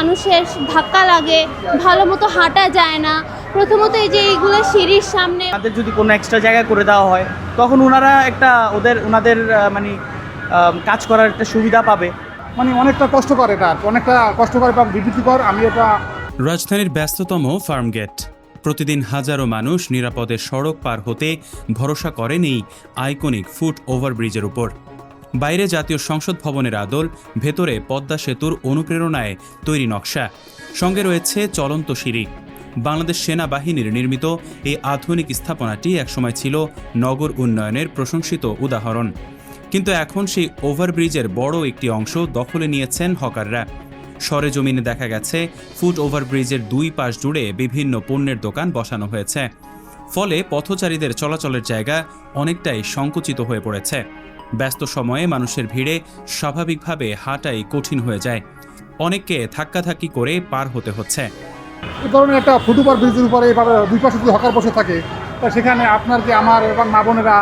মানুষের ধাক্কা লাগে, ভালো মতো হাঁটা যায় না। প্রথমত এই যে এইগুলো সিঁড়ির সামনে তাদের যদি কোনো এক্সট্রা জায়গা করে দেওয়া হয় তখন ওনারা একটা ওনাদের মানে কাজ করার একটা সুবিধা পাবে। মানে অনেকটা কষ্টকর, এটা অনেকটা কষ্টকর এবং বিব্রতিকর। আমি এটা রাজধানীর ব্যস্ততম ফার্মগেট। প্রতিদিন হাজারো মানুষ নিরাপদে সড়ক পার হতে ভরসা করেন এই আইকনিক ফুট ওভারব্রিজের উপর। বাইরে জাতীয় সংসদ ভবনের আদল, ভেতরে পদ্মা সেতুর অনুপ্রেরণায় তৈরি নকশা, সঙ্গে রয়েছে চলন্ত সিঁড়ি। বাংলাদেশ সেনাবাহিনীর নির্মিত এই আধুনিক স্থাপনাটি একসময় ছিল নগর উন্নয়নের প্রশংসিত উদাহরণ। কিন্তু এখন সেই ওভারব্রিজের বড় একটি অংশ দখলে নিয়েছেন হকাররা। সরেজমিনে দেখা গেছে ফুট ওভারব্রিজের দুই পাশ জুড়ে বিভিন্ন পণ্যের দোকান বসানো হয়েছে। ফলে পথচারীদের চলাচলের জায়গা অনেকটাই সংকুচিত হয়ে পড়েছে। ব্যস্ত সময়ে মানুষের ভিড়ে স্বাভাবিকভাবে হাঁটাই কঠিন হয়ে যায়। অনেককে ধাক্কাধাক্কি করে পার হতে হচ্ছে। এই ধরনের একটা ফুট ওভার ব্রিজের উপরে এভাবে দুই পাশে যদি হকার বসে থাকে, তা সেখানে আপনার যে আমার এবং মা বোনেরা,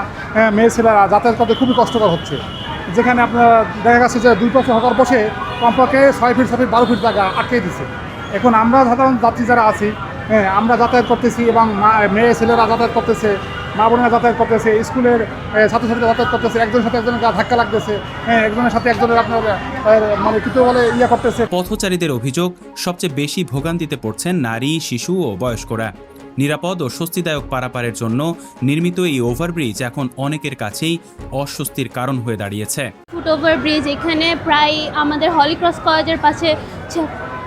মেয়ে ছেলেরা যাতায়াত করতে খুবই কষ্টকর হচ্ছে। যেখানে আপনার দেখা যাচ্ছে যে দুই পাশে হকার বসে কমপক্ষে 6 ফিট 6 ফিট 12 ফিট জায়গা আটকে দিচ্ছে। এখন আমরা সাধারণ যাত্রী যারা আছি, আমরা যাতায়াত করতেছি এবং মেয়ে ছেলেরা যাতায়াত করতেছে, মা বোনেরা যাতায়াত করতেছে, স্কুলের ছাত্রছাত্রীরা যাতায়াত করতেছে, একজনের সাথে একজনের ধাক্কা লাগতেছে, একজনের সাথে একজনের আপনার মানে কিছু বলে করতেছে। পথচারীদের অভিযোগ, সবচেয়ে বেশি ভোগান্তিতে পড়ছেন নারী, শিশু ও বয়স্করা। নিরাপদ ও স্বস্তিদায়ক পারাপারের জন্য নির্মিত এই ওভারব্রিজ এখন অনেকের কাছেই অস্বস্তির কারণ হয়ে দাঁড়িয়েছে। ফুট ওভারব্রিজ এখানে প্রায় আমাদের হলিক্রস কলেজের পাশে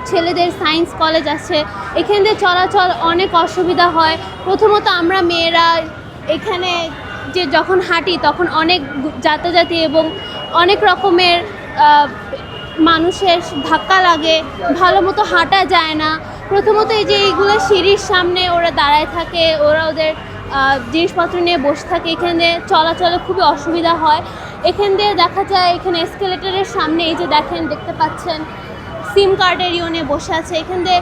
ছেলেদের সায়েন্স কলেজ আছে, এখান দিয়ে চলাচল অনেক অসুবিধা হয়। প্রথমত আমরা মেয়েরা এখানে যে যখন হাঁটি তখন অনেক যাতায়াতি এবং অনেক রকমের মানুষের ধাক্কা লাগে, ভালো মতো হাঁটা যায় না। প্রথমত এই যে এইগুলো সিঁড়ির সামনে ওরা দাঁড়ায় থাকে, ওরা ওদের জিনিসপত্র নিয়ে বসে থাকে, এখানে চলাচলে খুবই অসুবিধা হয়। এখান দিয়ে দেখা যায় এখানে এসকেলেটরের সামনে এই যে দেখতে পাচ্ছেন সিম কার্ডের নিয়ে বসে আছে, এখান দিয়ে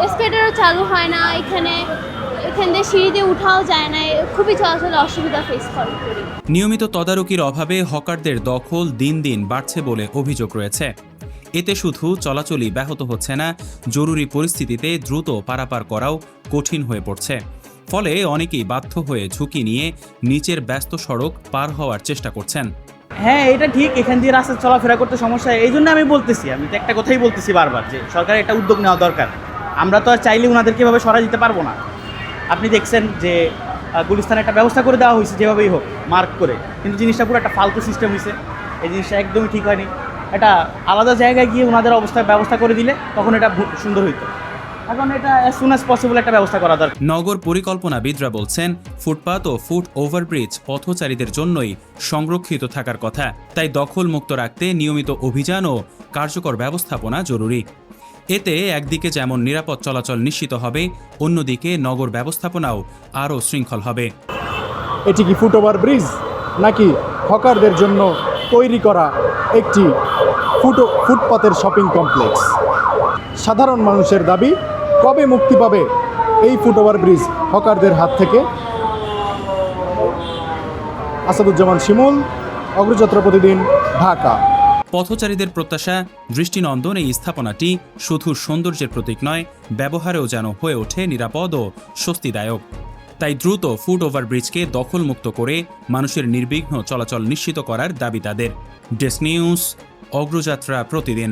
এসকেলেটরও চালু হয় না, এখান দিয়ে সিঁড়ি দিয়ে উঠাও যায় না, খুবই চলাচলে অসুবিধা ফেস করি। নিয়মিত তদারকির অভাবে হকারদের দখল দিন দিন বাড়ছে বলে অভিযোগ রয়েছে। এতে শুধু চলাচলই ব্যাহত হচ্ছে না, জরুরি পরিস্থিতিতে দ্রুত পারাপার করাও কঠিন হয়ে পড়ছে। ফলে অনেকেই বাধ্য হয়ে ঝুঁকি নিয়ে নিচের ব্যস্ত সড়ক পার হওয়ার চেষ্টা করছেন। হ্যাঁ, এটা ঠিক, এখান দিয়ে রাস্তায় চলাফেরা করতে সমস্যা। এই জন্য আমি তো একটা কথাই বলতেছি বারবার যে সরকারের একটা উদ্যোগ নেওয়া দরকার। আমরা তো আর চাইলে ওনাদেরকে এভাবে সরা দিতে পারবো না। আপনি দেখছেন যে গুলিস্তানে একটা ব্যবস্থা করে দেওয়া হয়েছে, যেভাবেই হোক মার্ক করে, কিন্তু জিনিসটা পুরো একটা ফালতু সিস্টেম হয়েছে। এই জিনিসটা একদমই ঠিক হয়নি। এটা আলাদা জায়গায় গিয়ে ওনাদের ব্যবস্থা করে দিলে তখন এটা সুন্দর হইতো। এখন এটা অ্যাজ সুন অ্যাজ পসিবল একটা ব্যবস্থা করা দরকার। নগর পরিকল্পনাবিদরা বলছেন ফুটপাত ও ফুট ওভারব্রিজ পথচারীদের জন্যই সংরক্ষিত থাকার কথা। তাই দখল মুক্ত রাখতে নিয়মিত অভিযান ও কার্যকর ব্যবস্থাপনা জরুরি। এতে একদিকে যেমন নিরাপদ চলাচল নিশ্চিত হবে, অন্যদিকে নগর ব্যবস্থাপনাও আরও শৃঙ্খল হবে। এটি কি ফুট ওভার ব্রিজ নাকি হকারদের জন্য তৈরি করা একটি ফুটপাতের শপিং কমপ্লেক্স? সাধারণ মানুষের দাবি, কবে মুক্তি পাবে এই ফুট ওভার ব্রিজ হকারদের হাত থেকে? আসাদুজ্জামান শিমুল, অগ্রযাত্রা প্রতিদিন, ঢাকা। পথচারীদের প্রত্যাশা, দৃষ্টিনন্দন এই স্থাপনাটি শুধু সৌন্দর্যের প্রতীক নয়, ব্যবহারেও যেন হয়ে ওঠে নিরাপদ ও স্বস্তিদায়ক। তাই দ্রুত ফুট ওভারব্রিজকে দখলমুক্ত করে মানুষের নির্বিঘ্ন চলাচল নিশ্চিত করার দাবি তাদের। ডেস্ক নিউজ, অগ্রযাত্রা প্রতিদিন।